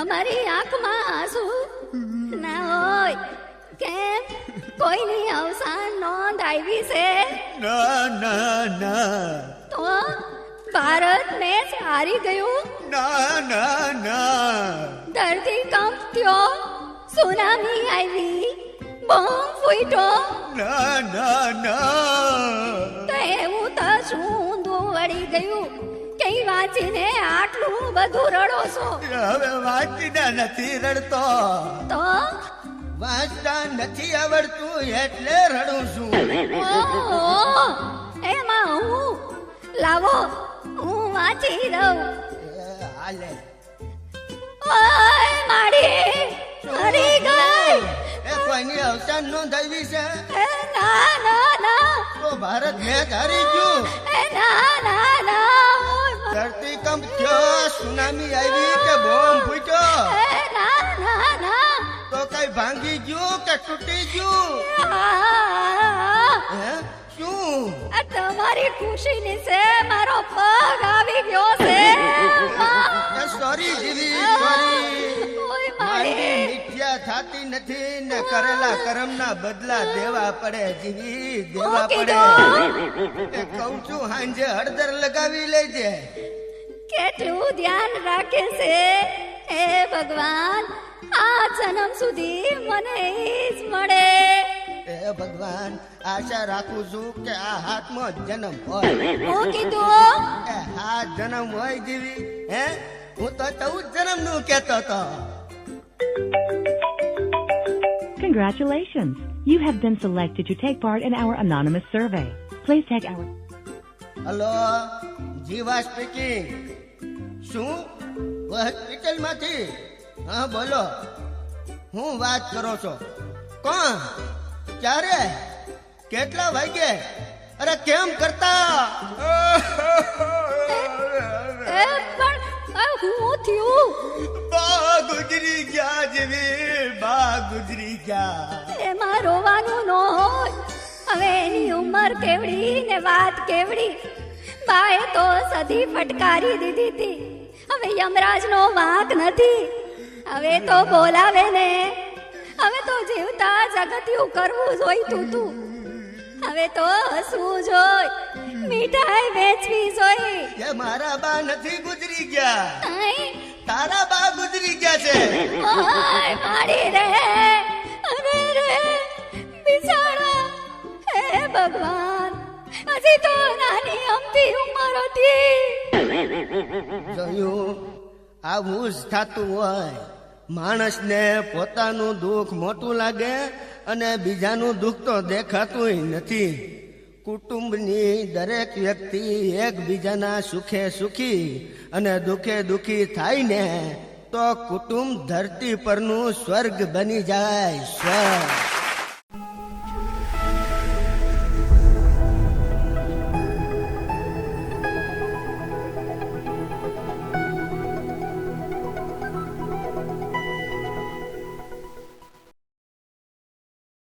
તમારી આંખમાં આંસુ ના હોય કેમ? કોઈની અવસાન નોંધ આવી છે? ના ના ના તો ભારત મેચ હારી ગયું? ના ના ના ધરતીકંપ થયો, સુનામી આવી, બોમ્બ ફૂટ્યો, ના ના ના તો એવું તો શું ઊંધું વળી ગયું કઈ વાંચીને આટલું બધું રડો છો? હવે વાંચીને નથી રડતો, તો વાંચતા નથી આવડતું એટલે રડું છું. ઓહો, એમાં હું લાવો હું વાંચી દઉં. હાલે ઓય માડી મરી ગઈ. એ કોઈની અવસાન નોંધાવી છે એ ના ના ના, તો ભારત મેચ હારી ગયું. એ ના ના ના, ઓય ધરતીકંપ થયો, સુનામી આવી કે બોમ્બ ફૂટ્યો? એ ના ના ના, તો કઈ ભાંગી ગયું કે તૂટી ગયું? આ, હે શું? આ તમારી ખુશીની છે મારો પગ આવી ગયો છે. સોરી જીવી સોરી. ઓય માંડી માડી, મિથ્યા થાતી નથી ને કરેલા કર્મના બદલા દેવા પડે જીવી, દેવા મૂકી પડે. દો. એ કહું છું હાંજે હળદર લગાવી લેજે. કેટલું ધ્યાન રાખે છે હે ભગવાન, આ જન્મ સુધી મને ઈ જ મળે. એ ભગવાન, આશા રાખું છું કે આ હાથમાં જ જન્મ હોય. હું કીધું એ હા જન્મ હોય જીવી. હે હું તો 14 જન્મ નું કેતો હતો. Congratulations! You have been selected to take part in our anonymous survey. Please take our... hello, Jiva speaking. શું હોસ્પિટલ માંથી? હા બોલો, હું વાત કરો છો? કોણ? ક્યારે? કેટલા વાગે? અરે કેમ કરતા? એ પણ આ હું થયું? બા ગુજરી ગયા જીવી, બા ગુજરી ગયા. એમાં રોવાનું ન હોય. હવે એની ઉંમર કેવડી ને વાત કેવડી. બાએ તો સદી ફટકારી દીધી હતી. હવે યમરાજનો વાંક નથી. હવે તો બોલાવે ને. હવે તો જીવતા જગત્યું કરવું જોઈતું તું. હવે તો હસવું જોઈ, મીઠાઈ વેચવી જોઈ. એ મારા બા નથી ગુજરી ગયા, નહીં, તારા બા ગુજરી ગયા છે. ઓય મારી રે, અરે રે બિચારા. હે ભગવાન, હજી તો નાની અમથી ઉંમર હતી. જોયું, આવું જ થતું હોય. માણસને પોતાનું દુઃખ મોટું લાગે અને બીજાનું દુઃખ તો દેખાતું નથી. કુટુંબની દરેક વ્યક્તિ એકબીજાના સુખે સુખી અને દુઃખે દુઃખી થાય ને તો કુટુંબ ધરતી પરનું સ્વર્ગ બની જાય. સ્વર્ગ.